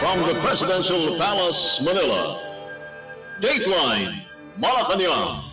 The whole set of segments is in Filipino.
From the Presidential Palace, Manila, Dateline Malacañang.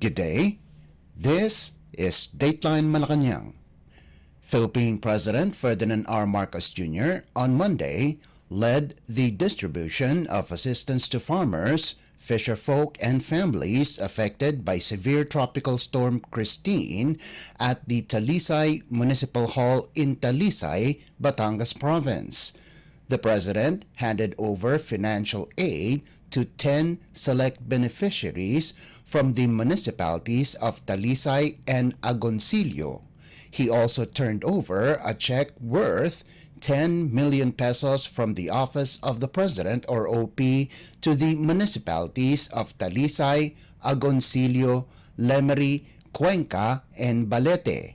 Good day. This is Dateline Malacañang. Philippine President Ferdinand R. Marcos Jr. on Monday led the distribution of assistance to farmers, fisherfolk, and families affected by severe tropical storm Christine at the Talisay Municipal Hall in Talisay, Batangas Province. The President handed over financial aid to 10 select beneficiaries from the municipalities of Talisay and Agoncillo. He also turned over a check worth 10 million pesos from the Office of the President or OP to the municipalities of Talisay, Agoncillo, Lemery, Cuenca, and Balete.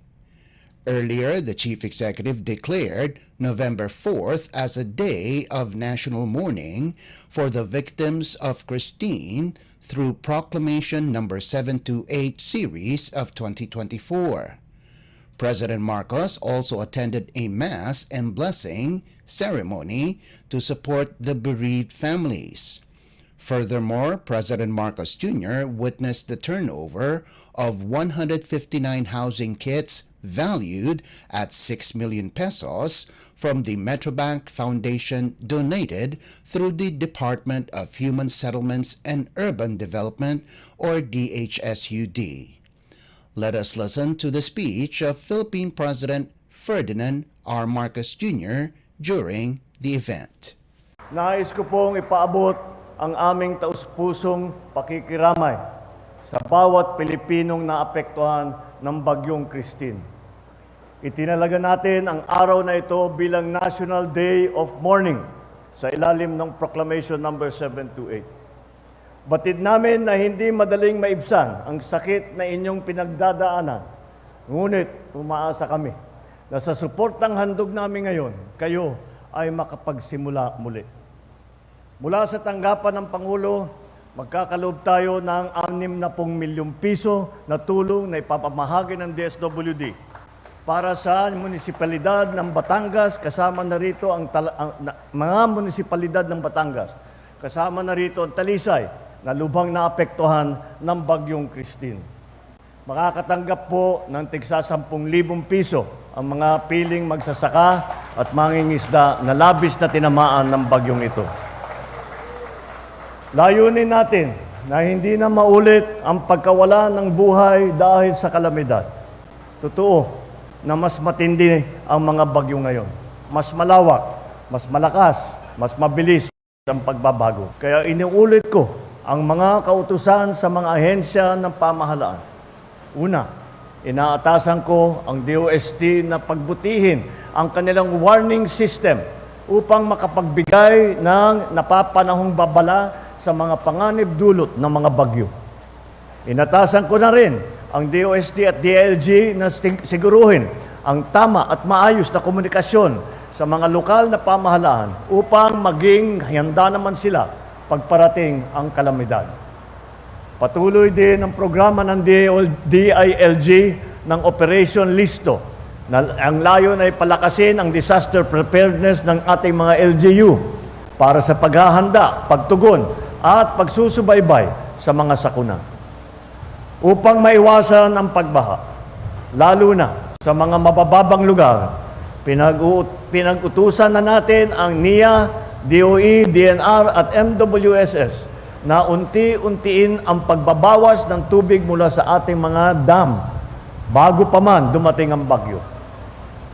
Earlier, the Chief Executive declared November 4th as a day of national mourning for the victims of Christine through Proclamation No. 728 series of 2024. President Marcos also attended a mass and blessing ceremony to support the bereaved families. Furthermore, President Marcos Jr. witnessed the turnover of 159 housing kits valued at 6 million pesos from the Metrobank Foundation donated through the Department of Human Settlements and Urban Development or DHSUD. Let us listen to the speech of Philippine President Ferdinand R. Marcos Jr. during the event. Nais ko pong ipaabot ang aming taus-pusong pakikiramay sa bawat Pilipinong naapektuhan ng Bagyong Christine. Itinalaga natin ang araw na ito bilang National Day of Mourning sa ilalim ng Proclamation No. 728. Batid namin na hindi madaling maibsan ang sakit na inyong pinagdadaanan. Ngunit umaasa kami na sa suportang handog namin ngayon, kayo ay makapagsimula muli. Mula sa tanggapan ng Pangulo, magkakaloob tayo ng 60 milyong piso na tulong na ipapamahagi ng DSWD para sa munisipalidad ng Batangas, kasama na rito ang mga munisipalidad ng Batangas, kasama na rito ang Talisay, na lubhang naapektuhan ng Bagyong Christine. Makakatanggap po ng tigsa 10,000 piso ang mga piling magsasaka at mangingisda na labis na tinamaan ng bagyong ito. Layunin natin na hindi na maulit ang pagkawala ng buhay dahil sa kalamidad. Totoo na mas matindi ang mga bagyo ngayon. Mas malawak, mas malakas, mas mabilis ang pagbabago. Kaya iniulit ko ang mga kautusan sa mga ahensya ng pamahalaan. Una, inaatasan ko ang DOST na pagbutihin ang kanilang warning system upang makapagbigay ng napapanahong babala sa mga panganib dulot ng mga bagyo. Inatasan ko na rin ang DOST at DLG na siguruhin ang tama at maayos na komunikasyon sa mga lokal na pamahalaan upang maging handa naman sila pagparating ang kalamidad. Patuloy din ang programa ng DILG ng Operation Listo na ang layon ay palakasin ang disaster preparedness ng ating mga LGU para sa paghahanda, pagtugon at pagsusubaybay sa mga sakuna. Upang maiwasan ang pagbaha, lalo na sa mga mabababang lugar, pinag-utusan na natin ang NIA, DOE, DNR at MWSS na unti-untiin ang pagbabawas ng tubig mula sa ating mga dam bago pa man dumating ang bagyo.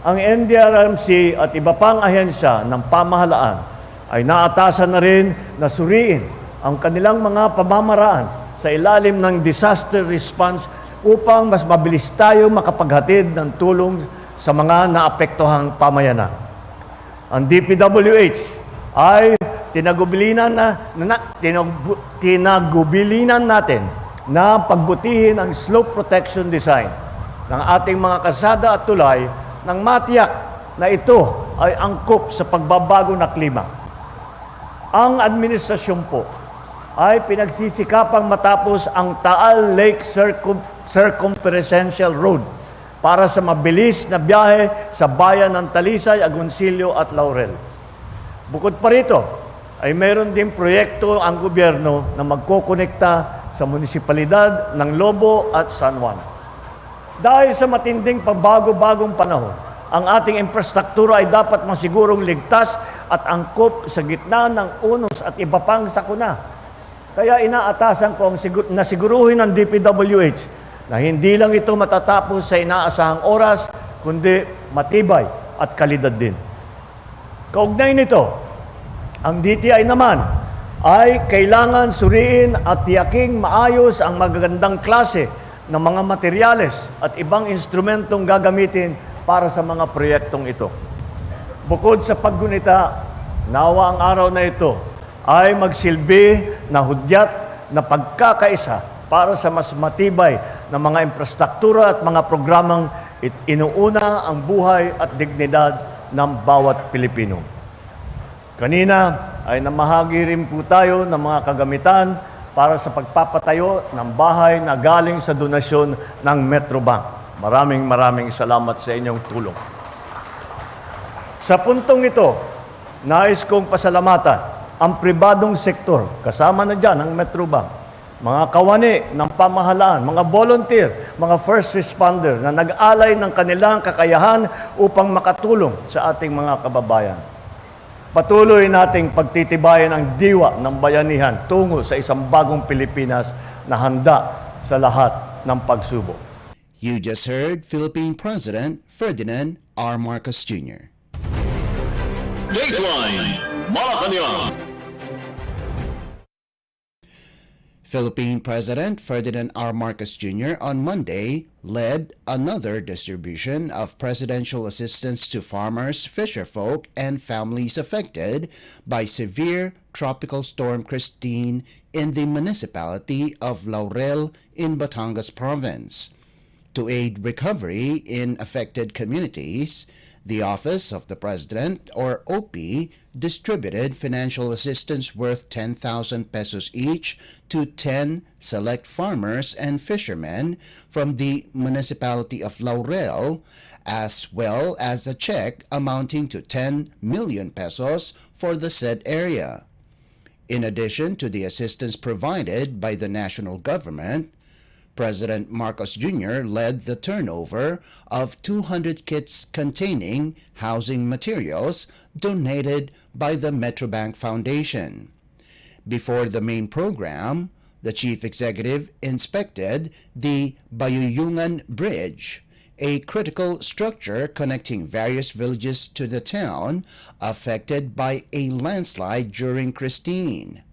Ang NDRRMC at iba pang ahensya ng pamahalaan ay naatasan na rin na suriin ang kanilang mga pamamaraan sa ilalim ng disaster response upang mas mabilis tayo makapaghatid ng tulong sa mga naapektuhang pamayanan. Ang DPWH ay tinagubilinan natin na pagbutihin ang slope protection design ng ating mga kalsada at tulay nang matiyak na ito ay angkop sa pagbabago na klima. Ang administrasyon po ay pinagsisikapang matapos ang Taal Lake Circumferential Road para sa mabilis na biyahe sa bayan ng Talisay, Agoncillo at Laurel. Bukod pa rito, ay mayroon din proyekto ang gobyerno na magkokonekta sa munisipalidad ng Lobo at San Juan. Dahil sa matinding pagbago-bagong panahon, ang ating infrastruktura ay dapat masigurong ligtas at angkop sa gitna ng unos at iba pang sakuna. Kaya inaatasan ko na siguruhin ng DPWH na hindi lang ito matatapos sa inaasahang oras, kundi matibay at kalidad din. Kaugnay nito, ang DTI naman ay kailangan suriin at tiyaking maayos ang magagandang klase ng mga materyales at ibang instrumentong gagamitin para sa mga proyektong ito. Bukod sa paggunita, nawa ang araw na ito ay magsilbi na hudyat na pagkakaisa para sa mas matibay na mga infrastruktura at mga programang inuuna ang buhay at dignidad ng bawat Pilipino. Kanina ay namahagi rin po tayo ng mga kagamitan para sa pagpapatayo ng bahay na galing sa donasyon ng Metrobank. Maraming salamat sa inyong tulong. Sa puntong ito, nais kong pasalamatan ang pribadong sektor, kasama na dyan ang Metrobank, mga kawani ng pamahalaan, mga volunteer, mga first responder na nag-alay ng kanilang kakayahan upang makatulong sa ating mga kababayan. Patuloy nating pagtitibayan ang diwa ng bayanihan tungo sa isang bagong Pilipinas na handa sa lahat ng pagsubok. You just heard Philippine President Ferdinand R. Marcos Jr. Dateline Malacañang. Philippine President Ferdinand R. Marcos Jr. on Monday led another distribution of presidential assistance to farmers, fisherfolk, and families affected by severe tropical storm Christine in the municipality of Laurel in Batangas Province. To aid recovery in affected communities, the Office of the President, or OP, distributed financial assistance worth 10,000 pesos each to 10 select farmers and fishermen from the municipality of Laurel, as well as a check amounting to 10 million pesos for the said area. In addition to the assistance provided by the national government, President Marcos Jr. led the turnover of 200 kits containing housing materials donated by the Metrobank Foundation. Before the main program, the chief executive inspected the Bayuyungan Bridge, a critical structure connecting various villages to the town affected by a landslide during Christine.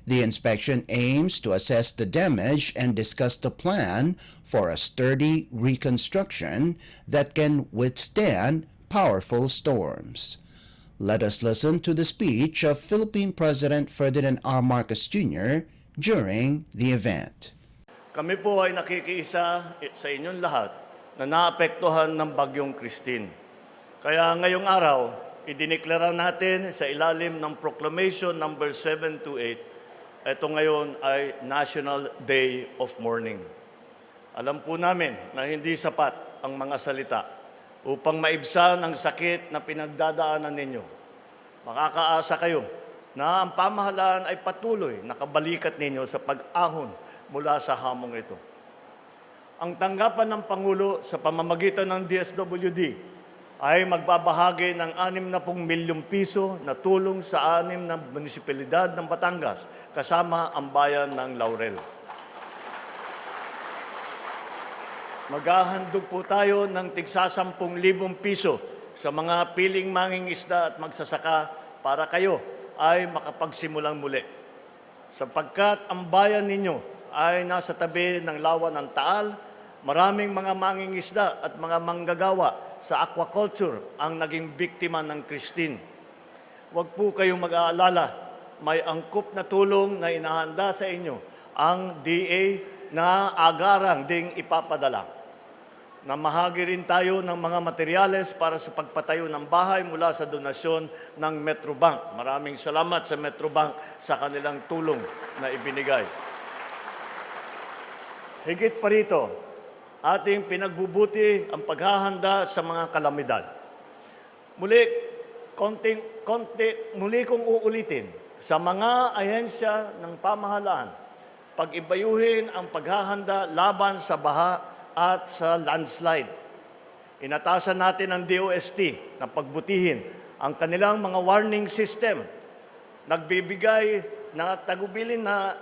The inspection aims to assess the damage and discuss the plan for a sturdy reconstruction that can withstand powerful storms. Let us listen to the speech of Philippine President Ferdinand R. Marcos Jr. during the event. Kami po ay nakikiisa sa inyong lahat na naapektuhan ng bagyong Christine. Kaya ngayong araw, idineklara natin sa ilalim ng Proclamation number 728, ito ngayon ay National Day of Mourning. Alam po namin na hindi sapat ang mga salita upang maibsan ang sakit na pinagdadaanan ninyo. Makakaasa kayo na ang pamahalaan ay patuloy na kabalikat ninyo sa pag-ahon mula sa hamong ito. Ang tanggapan ng Pangulo sa pamamagitan ng DSWD ay magbabahagi ng 60 milyong piso na tulong sa 6 na munisipalidad ng Batangas kasama ang bayan ng Laurel. Maghahandog po tayo ng tigsa 10,000 piso sa mga piling mangingisda at magsasaka para kayo ay makapagsimulang muli. Sapagkat ang bayan ninyo ay nasa tabi ng lawa ng Taal, maraming mga mangingisda at mga manggagawa sa aquaculture ang naging biktima ng Christine. Huwag po kayong mag-aalala may angkop na tulong na inahanda sa inyo ang DA na agarang ding ipapadala. Namahagi rin tayo ng mga materyales para sa pagpatayo ng bahay mula sa donasyon ng Metrobank. Maraming salamat sa Metrobank sa kanilang tulong na ibinigay. Higit pa rito, ating pinagbubuti ang paghahanda sa mga kalamidad. Muli kong uulitin sa mga ahensya ng pamahalaan, pag-ibayuhin ang paghahanda laban sa baha at sa landslide. Inatasan natin ang DOST na pagbutihin ang kanilang mga warning system. Nagbibigay na tagubilin na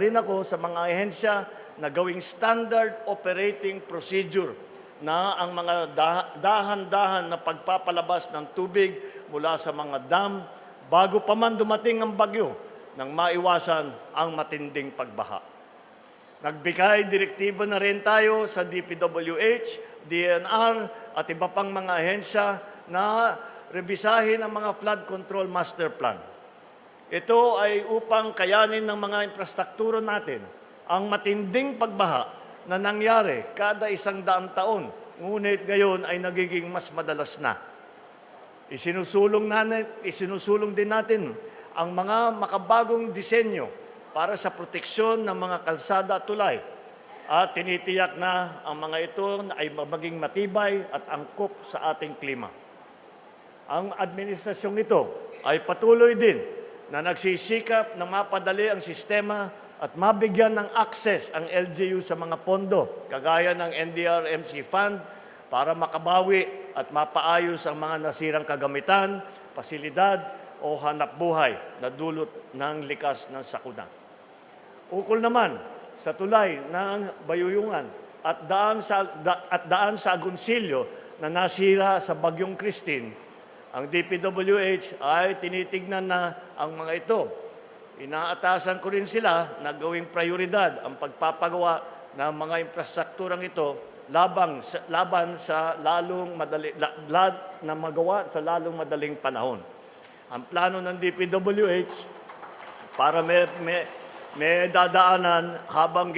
rin ako sa mga ahensya na gawing standard operating procedure na ang mga dahan-dahan na pagpapalabas ng tubig mula sa mga dam bago pa man dumating ang bagyo nang maiwasan ang matinding pagbaha. Nagbigay direktiba na rin tayo sa DPWH, DNR at iba pang mga ahensya na rebisahin ang mga flood control master plan. Ito ay upang kayanin ng mga infrastruktura natin ang matinding pagbaha na nangyari kada 100 taon, ngunit ngayon ay nagiging mas madalas na. Isinusulong din natin ang mga makabagong disenyo para sa proteksyon ng mga kalsada at tulay at tinitiyak na ang mga ito ay maging matibay at angkop sa ating klima. Ang administrasyong ito ay patuloy din na nagsisikap na mapadali ang sistema at mabigyan ng access ang LGU sa mga pondo, kagaya ng NDRMC Fund, para makabawi at mapaayos ang mga nasirang kagamitan, pasilidad o hanapbuhay na dulot ng likas ng sakuna. Ukol naman sa tulay ng Bayuyungan at daan sa Agoncillo na nasira sa Bagyong Christine, ang DPWH ay tinitignan na ang mga ito. Inaatasan ko rin sila na gawing prioridad ang pagpapagawa ng mga infrastrukturang ito laban sa lalong madaling panahon. Ang plano ng DPWH para may dadaanan habang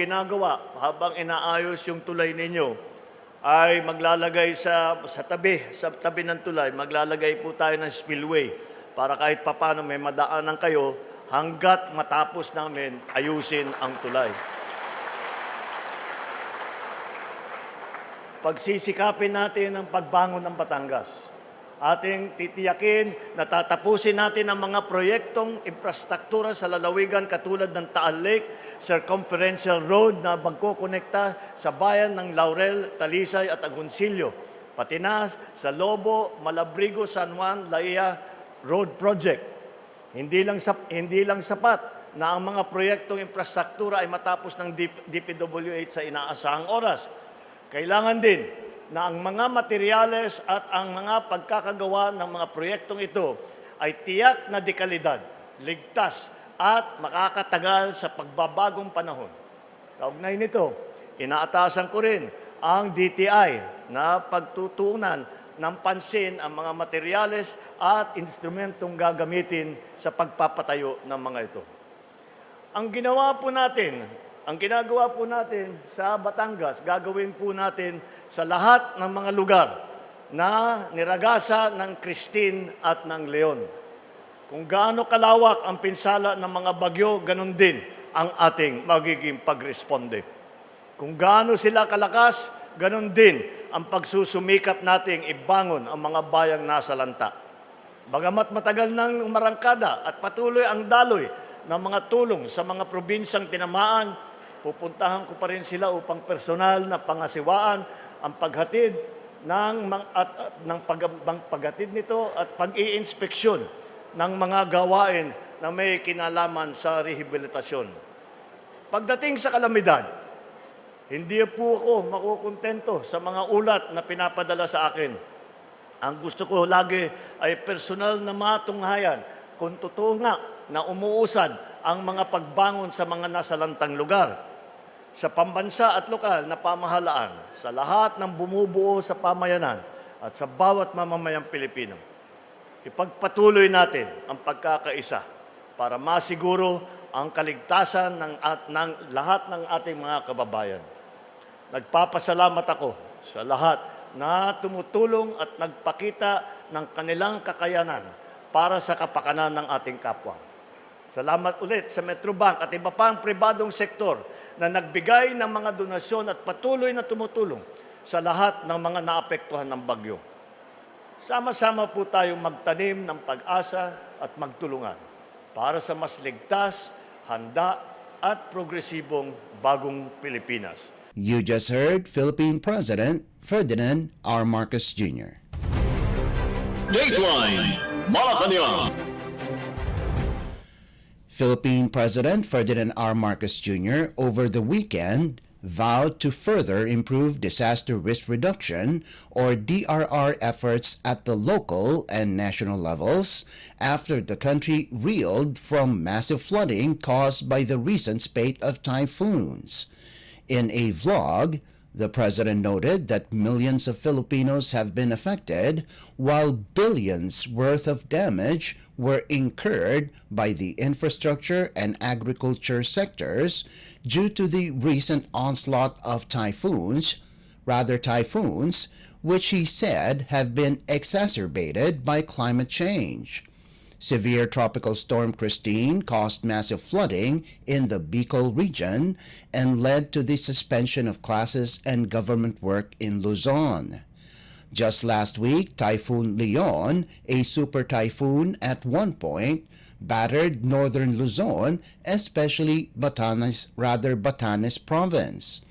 habang inaayos yung tulay ninyo, ay maglalagay sa tabi ng tulay, maglalagay po tayo ng spillway para kahit papano may madaanan kayo hanggat matapos namin ayusin ang tulay. Pagsisikapin natin ang pagbangon ng Batangas. Ating titiyakin na tatapusin natin ang mga proyektong infrastruktura sa lalawigan katulad ng Taal Lake Circumferential Road na magkokonekta sa bayan ng Laurel, Talisay at Agoncillo, pati na sa Lobo, Malabrigo, San Juan, Laia Road Project. Hindi lang sapat na ang mga proyektong infrastruktura ay matapos ng DPWH sa inaasahang oras. Kailangan din na ang mga materyales at ang mga pagkakagawa ng mga proyektong ito ay tiyak na dekalidad, ligtas at makakatagal sa pagbabagong panahon. Kaugnay nito, inaatasan ko rin ang DTI na pagtutuunan ng pansin ang mga materyales at instrumentong gagamitin sa pagpapatayo ng mga ito. Ang ginagawa po natin sa Batangas, gagawin po natin sa lahat ng mga lugar na niragasa ng Christine at ng Leon. Kung gaano kalawak ang pinsala ng mga bagyo, ganun din ang ating magiging pagresponde. Kung gaano sila kalakas, ganun din ang pagsusumikap nating ibangon ang mga bayang nasa lanta. Bagamat matagal nang umarangkada at patuloy ang daloy ng mga tulong sa mga probinsyang tinamaan, pupuntahan ko pa rin sila upang personal na pangasiwaan ang paghatid paghatid nito at pag-iinspeksyon ng mga gawain na may kinalaman sa rehabilitasyon. Pagdating sa kalamidad, hindi po ako makukontento sa mga ulat na pinapadala sa akin. Ang gusto ko lagi ay personal na matunghayan kung totoo nga na umuusad ang mga pagbangon sa mga nasalantang lugar. Sa pambansa at lokal na pamahalaan, sa lahat ng bumubuo sa pamayanan at sa bawat mamamayang Pilipino. ipagpatuloy natin ang pagkakaisa para masiguro ang kaligtasan ng lahat ng ating mga kababayan. Nagpapasalamat ako sa lahat na tumutulong at nagpakita ng kanilang kakayanan para sa kapakanan ng ating kapwa. Salamat ulit sa Metrobank at iba pang pribadong sektor na nagbigay ng mga donasyon at patuloy na tumutulong sa lahat ng mga naapektuhan ng bagyo. Sama-sama po tayong magtanim ng pag-asa at magtulungan para sa mas ligtas, handa at progresibong bagong Pilipinas. You just heard Philippine President Ferdinand R. Marcos Jr. Dateline Malacañang. Philippine President Ferdinand R. Marcos Jr. over the weekend vowed to further improve disaster risk reduction or DRR efforts at the local and national levels after the country reeled from massive flooding caused by the recent spate of typhoons. In a vlog, the president noted that millions of Filipinos have been affected while billions worth of damage were incurred by the infrastructure and agriculture sectors due to the recent onslaught of typhoons, which he said have been exacerbated by climate change. Severe tropical storm Christine caused massive flooding in the Bicol region and led to the suspension of classes and government work in Luzon. Just last week, Typhoon Leon, a super typhoon at one point, battered northern Luzon, especially Batanes province.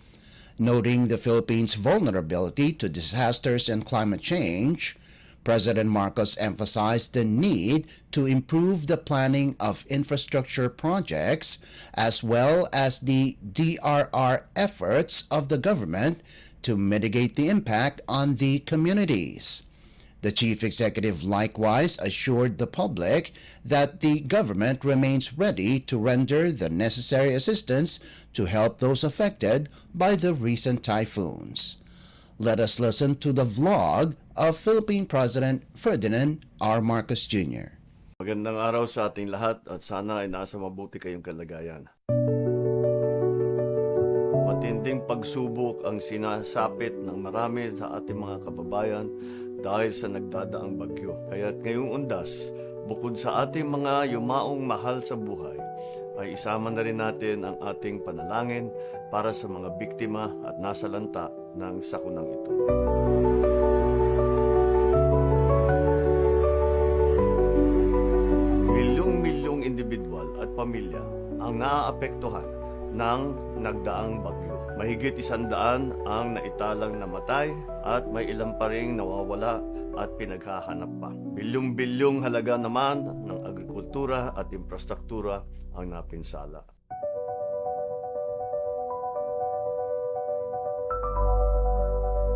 Noting the Philippines' vulnerability to disasters and climate change, President Marcos emphasized the need to improve the planning of infrastructure projects as well as the DRR efforts of the government to mitigate the impact on the communities. The chief executive likewise assured the public that the government remains ready to render the necessary assistance to help those affected by the recent typhoons. Let us listen to the vlog of Philippine President Ferdinand R. Marcos Jr. Magandang araw sa ating lahat at sana ay nasa mabuti kayong kalagayan. Matinding pagsubok ang sinasapit ng marami sa ating mga kababayan dahil sa nagdadaang bagyo. Kaya't ngayong undas, bukod sa ating mga yumaong mahal sa buhay, ay isama na rin natin ang ating panalangin para sa mga biktima at nasalanta ng sakunang ito. Milyong-milyong individual at pamilya ang naaapektuhan ng nagdaang bagyo. Mahigit 100 ang naitalang namatay at may ilan pa ring nawawala at pinaghahanap pa. Bilyong-bilyong halaga naman ng agrikultura at infrastruktura ang napinsala.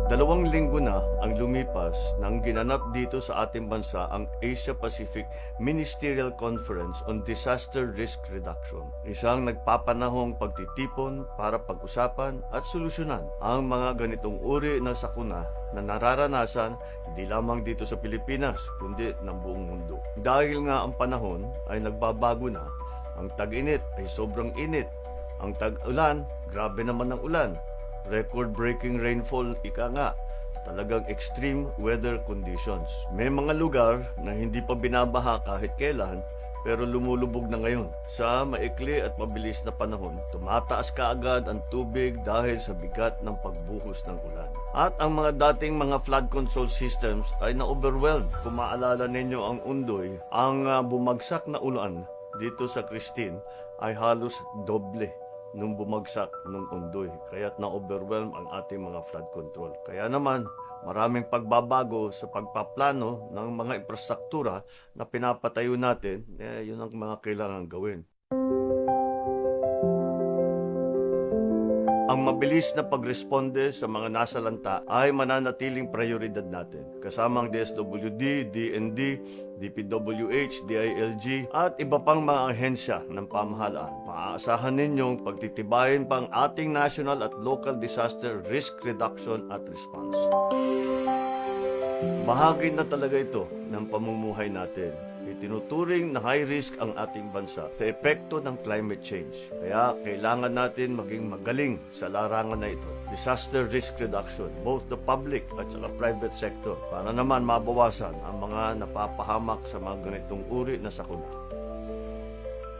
Dalawang linggo na ang lumipas nang ginanap dito sa ating bansa ang Asia-Pacific Ministerial Conference on Disaster Risk Reduction. Isang nagpapanahong pagtitipon para pag-usapan at solusyonan ang mga ganitong uri ng sakuna na nararanasan hindi lamang dito sa Pilipinas kundi ng buong mundo. Dahil nga ang panahon ay nagbabago na, ang tag-init ay sobrang init, ang tag-ulan, grabe naman ang ulan. Record-breaking rainfall, ika nga, talagang extreme weather conditions. May mga lugar na hindi pa binabaha kahit kailan, pero lumulubog na ngayon. Sa maikli at mabilis na panahon, tumataas kaagad ang tubig dahil sa bigat ng pagbuhos ng ulan. At ang mga dating mga flood control systems ay na-overwhelmed. Kung maalala ninyo ang Undoy, ang bumagsak na ulan dito sa Christine ay halos doble nung bumagsak nung Undoy. Kaya't na-overwhelm ang ating mga flood control. Kaya naman, maraming pagbabago sa pagpaplano ng mga infrastruktura na pinapatayo natin, yun ang mga kailangan gawin. Ang mabilis na pagresponde sa mga nasalanta ay mananatiling prioridad natin. Kasama ang DSWD, DND, DPWH, DILG at iba pang mga ahensya ng pamahalaan. Maaasahan ninyong pagtitibayin pa ang ating national at local disaster risk reduction at response. Bahagi na talaga ito ng pamumuhay natin. Itinuturing na high risk ang ating bansa sa epekto ng climate change. Kaya kailangan natin maging magaling sa larangan na ito. Disaster risk reduction, both the public at saka private sector, para naman mabawasan ang mga napapahamak sa mga ganitong uri na sakuna.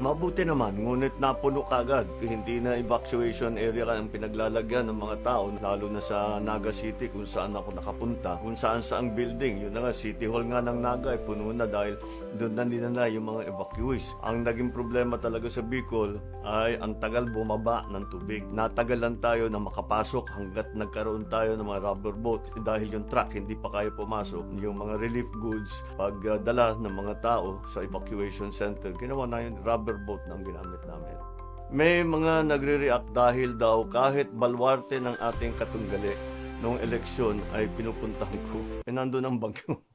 Mabuti naman, ngunit napuno kagad. Hindi na evacuation area ang pinaglalagyan ng mga tao, lalo na sa Naga City kung saan ako nakapunta. Kung saan saang building, yun na nga, City Hall nga ng Naga, puno na dahil doon na nila yung mga evacuees. Ang naging problema talaga sa Bicol ay ang tagal bumaba ng tubig. Natagalan tayo na makapasok hanggat nagkaroon tayo ng mga rubber boat dahil yung truck hindi pa kaya pumasok. Yung mga relief goods, pagdala ng mga tao sa evacuation center, ginawa na yung rubber boat na ang ginamit namin. May mga nagre-react dahil daw kahit balwarte ng ating katunggali noong eleksyon ay pinupuntahan ko. Nandun ang bagyo.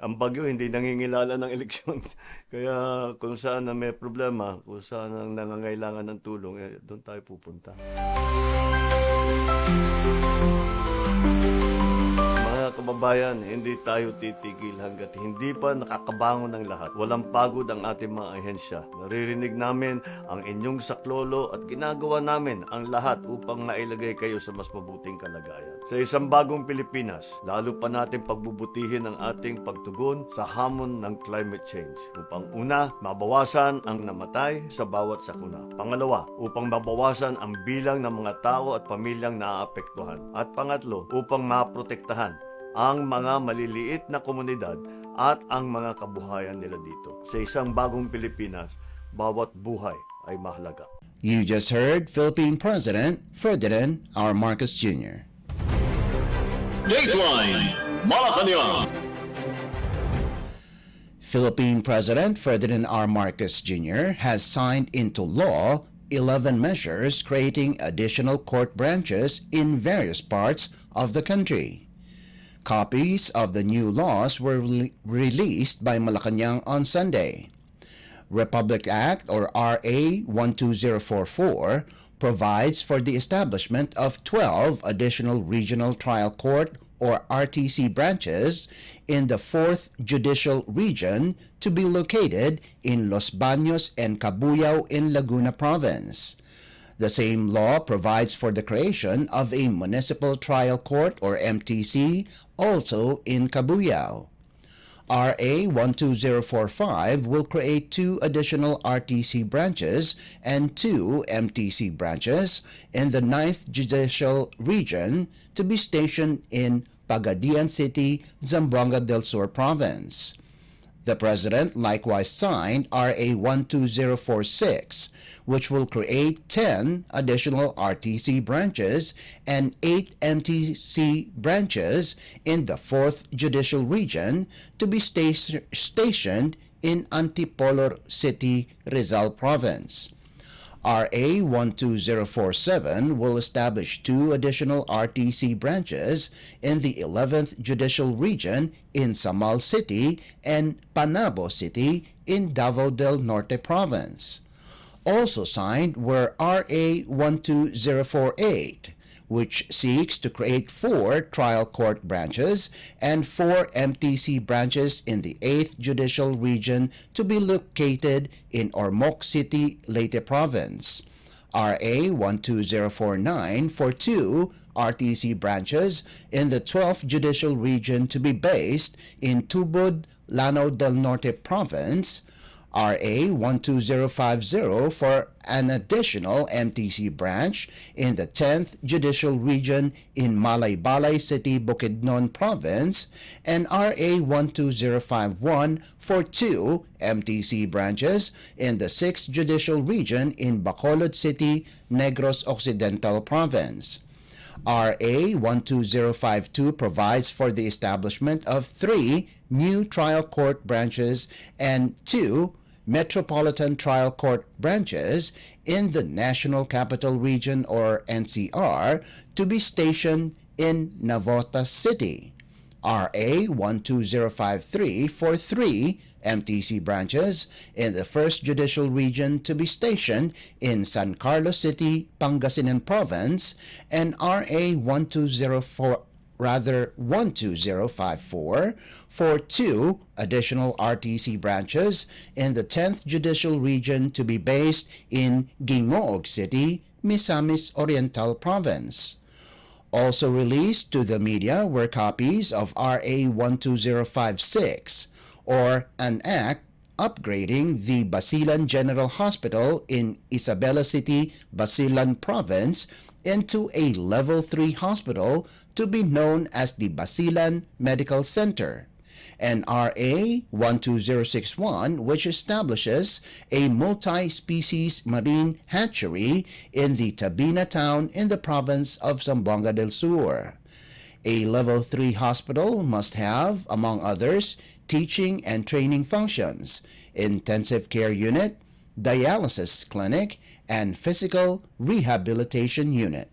Ang bagyo hindi nangingilala ng eleksyon. Kaya kung saan na may problema, kung saan ang nangangailangan ng tulong, doon tayo pupunta. Mga kababayan, hindi tayo titigil hanggat hindi pa nakakabangon ng lahat. Walang pagod ang ating mga ahensya. Naririnig namin ang inyong saklolo at ginagawa namin ang lahat upang mailagay kayo sa mas mabuting kalagayan. Sa isang bagong Pilipinas, lalo pa natin pagbubutihin ang ating pagtugon sa hamon ng climate change. Upang una, mabawasan ang namatay sa bawat sakuna. Pangalawa, upang mabawasan ang bilang ng mga tao at pamilyang naaapektuhan. At pangatlo, upang maprotektahan ang mga maliliit na komunidad at ang mga kabuhayan nila dito. Sa isang bagong Pilipinas, bawat buhay ay mahalaga. You just heard Philippine President Ferdinand R. Marcos Jr. Dateline Malacañang. Philippine President Ferdinand R. Marcos Jr. has signed into law 11 measures creating additional court branches in various parts of the country. Copies of the new laws were released by Malacañang on Sunday. Republic Act, or RA 12044, provides for the establishment of 12 additional regional trial court, or RTC, branches in the 4th Judicial Region to be located in Los Baños and Cabuyao in Laguna Province. The same law provides for the creation of a Municipal Trial Court, or MTC, also in Cabuyao. RA 12045 will create 2 additional RTC branches and 2 MTC branches in the 9th Judicial Region to be stationed in Pagadian City, Zamboanga del Sur Province. The President likewise signed RA 12046, which will create 10 additional RTC branches and 8 MTC branches in the 4th Judicial Region to be stationed in Antipolo City, Rizal Province. RA 12047 will establish 2 additional RTC branches in the 11th Judicial Region in Samal City and Panabo City in Davao del Norte Province. Also signed were RA 12048, which seeks to create 4 trial court branches and 4 MTC branches in the 8th Judicial Region to be located in Ormoc City, Leyte Province. RA 12049 for 2 RTC branches in the 12th Judicial Region to be based in Tubod, Lanao del Norte Province. RA 12050 for an additional MTC branch in the 10th Judicial Region in Malaybalay City, Bukidnon Province, and RA 12051 for 2 MTC branches in the 6th Judicial Region in Bacolod City, Negros Occidental Province. RA 12052 provides for the establishment of 3 new trial court branches and 2 Metropolitan Trial Court branches in the National Capital Region, or NCR, to be stationed in Navotas City. RA 12053 for 3 MTC branches in the 1st Judicial Region to be stationed in San Carlos City, Pangasinan Province, and RA 1204 12054 for 2 additional RTC branches in the 10th Judicial Region to be based in Guingmoog City, Misamis Oriental Province. Also released to the media were copies of RA 12056, or an act upgrading the Basilan General Hospital in Isabela City, Basilan Province into a Level 3 hospital to be known as the Basilan Medical Center, and RA 12061, which establishes a multi-species marine hatchery in the Tabina town in the province of Zamboanga del Sur. A Level 3 hospital must have, among others, teaching and training functions, intensive care unit, dialysis clinic, and physical rehabilitation unit.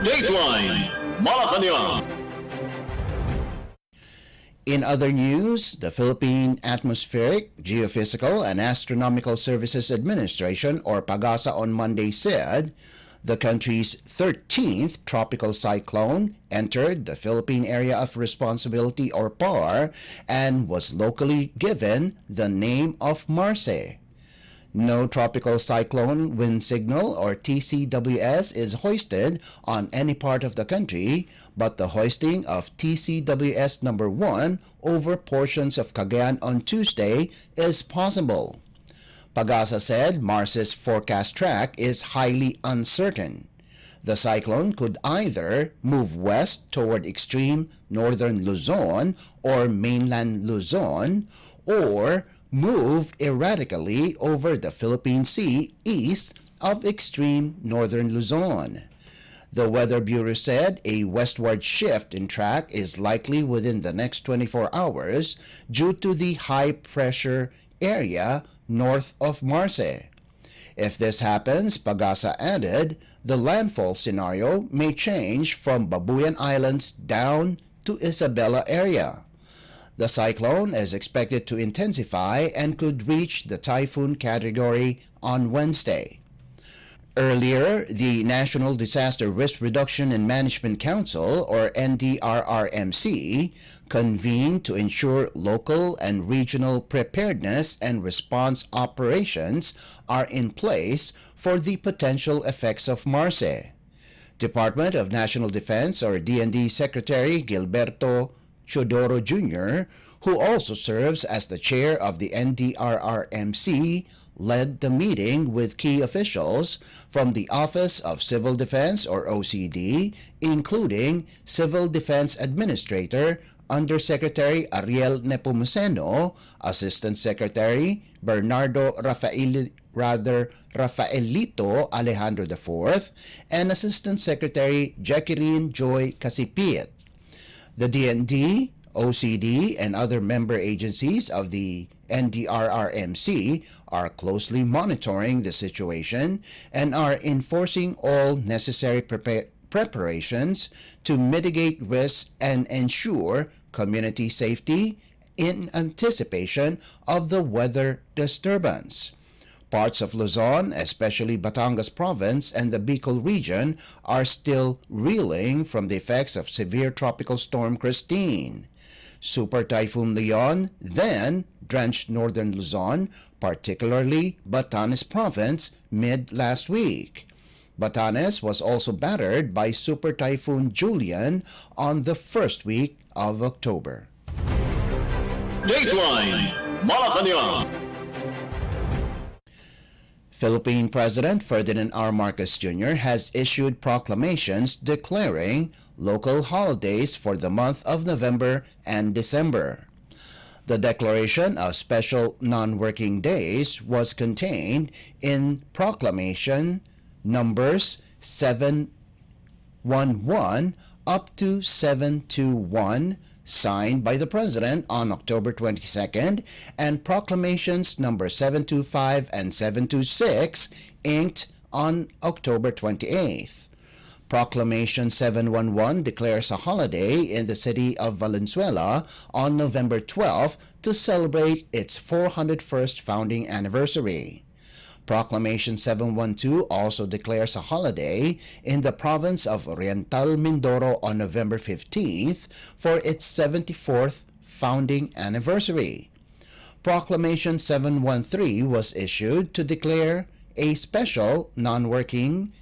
Dateline Malacañang. In other news, the Philippine Atmospheric, Geophysical, and Astronomical Services Administration, or PAGASA, on Monday said the country's 13th tropical cyclone entered the Philippine Area of Responsibility, or PAR, and was locally given the name of Marce. No tropical cyclone wind signal, or TCWS, is hoisted on any part of the country, but the hoisting of TCWS number 1 over portions of Cagayan on Tuesday is possible. Pagasa said Marce's forecast track is highly uncertain. The cyclone could either move west toward extreme northern Luzon or mainland Luzon, or move erratically over the Philippine Sea east of extreme northern Luzon. The Weather Bureau said a westward shift in track is likely within the next 24 hours due to the high-pressure area north of Marce. If this happens, Pagasa added, the landfall scenario may change from Babuyan Islands down to Isabela area. The cyclone is expected to intensify and could reach the typhoon category on Wednesday. Earlier, the National Disaster Risk Reduction and Management Council, or NDRRMC, convened to ensure local and regional preparedness and response operations are in place for the potential effects of Marce. Department of National Defense, or DND Secretary Gilberto Chodoro Jr., who also serves as the chair of the NDRRMC, led the meeting with key officials from the Office of Civil Defense, or OCD, including Civil Defense Administrator Undersecretary Ariel Nepomuceno, Assistant Secretary Bernardo Rafaelito Alejandro IV, and Assistant Secretary Jacqueline Joy Casipit. The DND, OCD, and other member agencies of the NDRRMC are closely monitoring the situation and are enforcing all necessary preparations to mitigate risks and ensure community safety in anticipation of the weather disturbance. Parts of Luzon, especially Batangas Province and the Bicol region, are still reeling from the effects of severe tropical storm Christine. Super Typhoon Leon then drenched northern Luzon, particularly Batanes Province, mid-last week. Batanes was also battered by Super Typhoon Julian on the first week of October. Dateline Malacañang. Philippine President Ferdinand R. Marcos Jr. has issued proclamations declaring local holidays for the month of November and December. The declaration of special non-working days was contained in Proclamation numbers 711 up to 721, signed by the President on October 22nd, and Proclamations number 725 and 726, inked on October 28th. Proclamation 711 declares a holiday in the city of Valenzuela on November 12th to celebrate its 401st founding anniversary. Proclamation 712 also declares a holiday in the province of Oriental Mindoro on November 15th for its 74th founding anniversary. Proclamation 713 was issued to declare a special non-working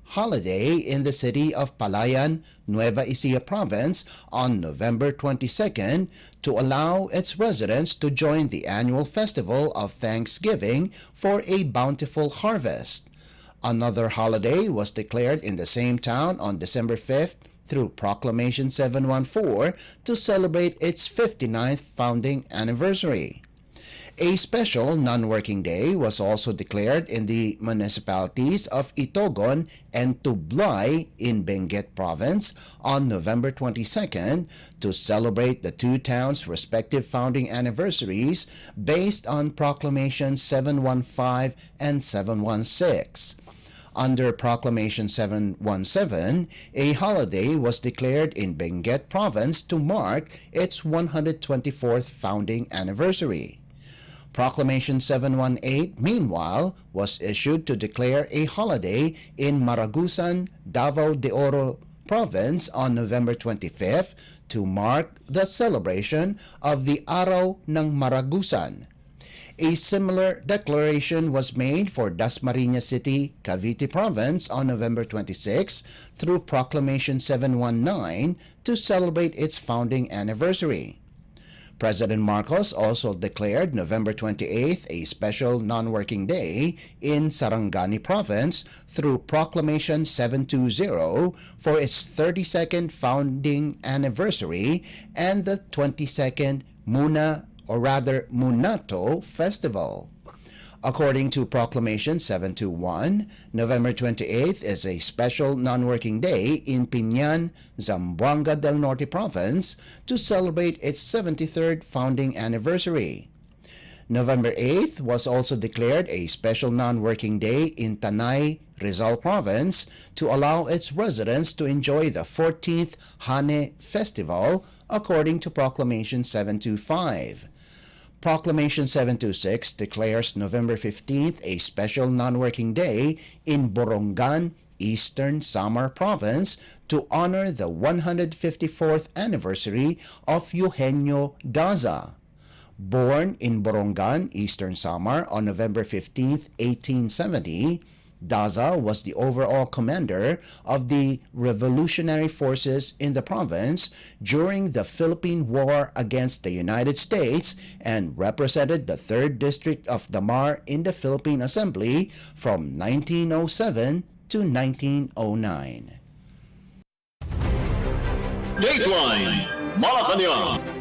holiday in the city of Palayan, Nueva Ecija Province on November 22nd to allow its residents to join the annual festival of Thanksgiving for a bountiful harvest. Another holiday was declared in the same town on December 5th through Proclamation 714 to celebrate its 59th founding anniversary. A special non-working day was also declared in the municipalities of Itogon and Tublay in Benguet Province on November 22nd to celebrate the two towns' respective founding anniversaries based on Proclamations 715 and 716. Under Proclamation 717, a holiday was declared in Benguet Province to mark its 124th founding anniversary. Proclamation 718, meanwhile, was issued to declare a holiday in Maragusan, Davao de Oro Province on November 25th to mark the celebration of the Araw ng Maragusan. A similar declaration was made for Dasmariñas City, Cavite Province on November 26 through Proclamation 719 to celebrate its founding anniversary. President Marcos also declared November 28th a special non-working day in Sarangani Province through Proclamation 720 for its 32nd founding anniversary and the 22nd Munato Festival. According to Proclamation 721, November 28th is a special non-working day in Piñan, Zamboanga del Norte Province to celebrate its 73rd founding anniversary. November 8th was also declared a special non-working day in Tanay, Rizal Province to allow its residents to enjoy the 14th Hane Festival according to Proclamation 725. Proclamation 726 declares November 15th a special non-working day in Borongan, Eastern Samar Province to honor the 154th anniversary of Eugenio Daza. Born in Borongan, Eastern Samar on November 15th, 1870, Daza was the overall commander of the revolutionary forces in the province during the Philippine War against the United States and represented the 3rd District of Damar in the Philippine Assembly from 1907 to 1909. Dateline Malacañang.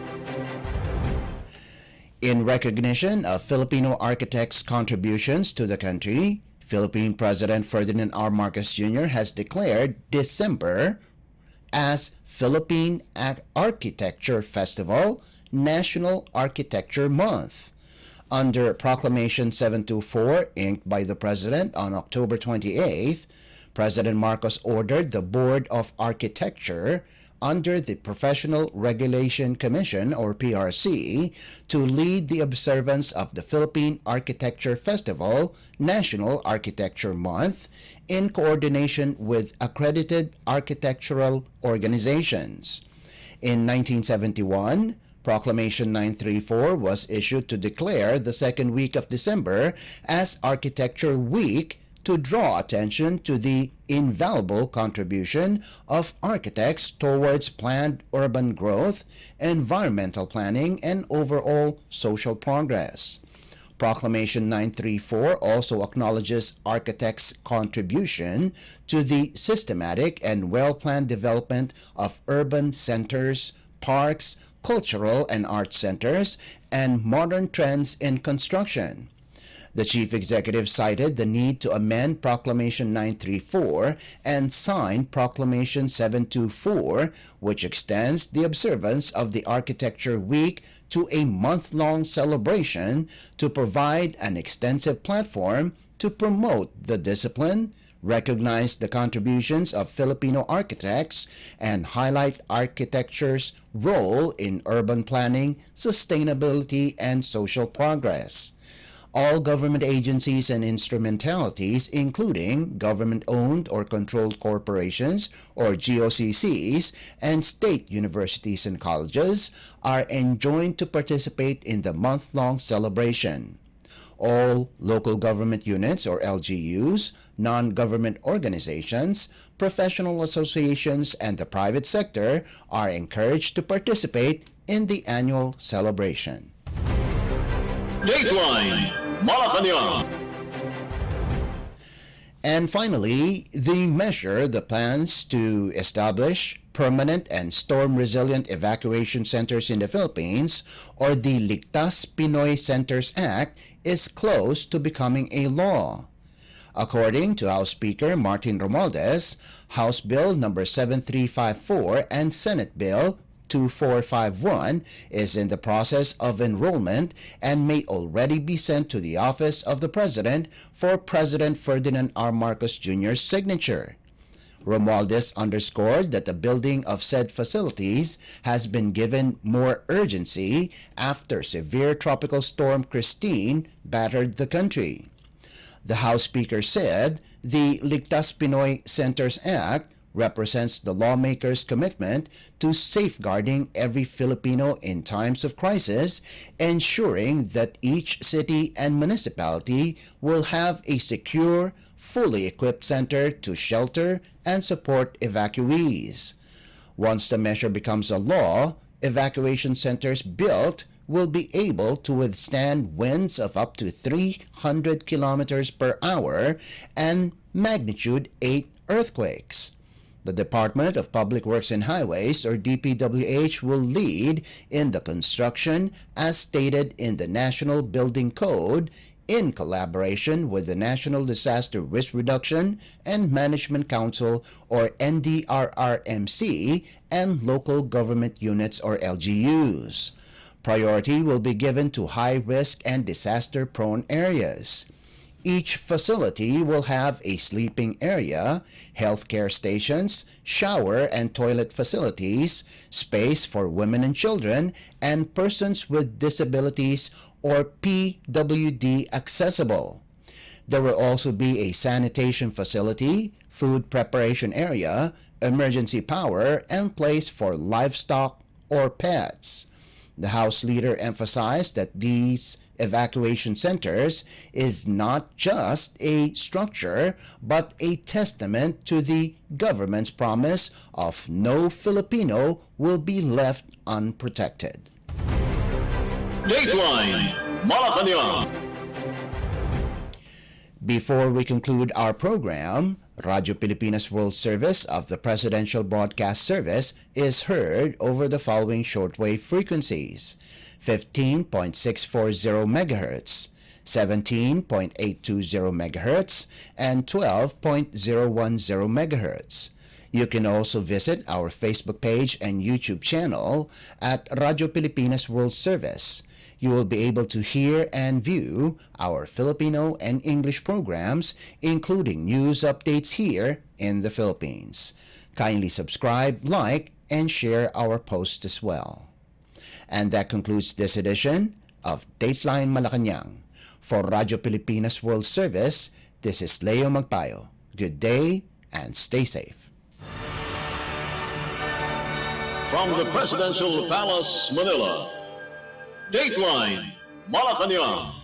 In recognition of Filipino architects' contributions to the country, Philippine President Ferdinand R. Marcos Jr. has declared December as Philippine Architecture Festival National Architecture Month. Under Proclamation 724, inked by the President on October 28th, President Marcos ordered the Board of Architecture under the Professional Regulation Commission or PRC to lead the observance of the Philippine Architecture Festival National Architecture Month in coordination with accredited architectural organizations. In 1971, Proclamation 934 was issued to declare the second week of December as Architecture Week to draw attention to the invaluable contribution of architects towards planned urban growth, environmental planning, and overall social progress. Proclamation 934 also acknowledges architects' contribution to the systematic and well-planned development of urban centers, parks, cultural and art centers, and modern trends in construction. The Chief Executive cited the need to amend Proclamation 934 and sign Proclamation 724, which extends the observance of the Architecture Week to a month-long celebration to provide an extensive platform to promote the discipline, recognize the contributions of Filipino architects, and highlight architecture's role in urban planning, sustainability, and social progress. All government agencies and instrumentalities, including government-owned or controlled corporations or GOCCs, and state universities and colleges, are enjoined to participate in the month-long celebration. All local government units or LGUs, non-government organizations, professional associations, and the private sector are encouraged to participate in the annual celebration. Dateline Malacañang. And finally, the measure that plans to establish permanent and storm-resilient evacuation centers in the Philippines, or the Ligtas Pinoy Centers Act, is close to becoming a law. According to House Speaker Martin Romualdez, House Bill No. 7354 and Senate Bill 2451 is in the process of enrollment and may already be sent to the office of the President for President Ferdinand R. Marcos Jr.'s signature. Romualdez underscored that the building of said facilities has been given more urgency after severe tropical storm Christine battered the country. The House Speaker said the Ligtas Pinoy Centers Act represents the lawmakers' commitment to safeguarding every Filipino in times of crisis, ensuring that each city and municipality will have a secure, fully equipped center to shelter and support evacuees. Once the measure becomes a law, evacuation centers built will be able to withstand winds of up to 300 kilometers per hour and magnitude 8 earthquakes. The Department of Public Works and Highways, or DPWH, will lead in the construction as stated in the National Building Code in collaboration with the National Disaster Risk Reduction and Management Council, or NDRRMC, and local government units, or LGUs. Priority will be given to high-risk and disaster-prone areas. Each facility will have a sleeping area, healthcare stations, shower and toilet facilities, space for women and children, and persons with disabilities, or PWD, accessible. There will also be a sanitation facility, food preparation area, emergency power, and place for livestock or pets. The House leader emphasized that these evacuation centers is not just a structure, but a testament to the government's promise of no Filipino will be left unprotected. Dateline Malacañang. Before we conclude our program, Radyo Pilipinas World Service of the Presidential Broadcast Service is heard over the following shortwave frequencies: 15.640 MHz, 17.820 MHz, and 12.010 MHz. You can also visit our Facebook page and YouTube channel at Radyo Pilipinas World Service. You will be able to hear and view our Filipino and English programs, including news updates here in the Philippines. Kindly subscribe, like, and share our posts as well. And that concludes this edition of Dateline Malacañang. For Radyo Pilipinas World Service, this is Leo Magpayo. Good day and stay safe. From the Presidential Palace, Manila, Dateline Malacañang.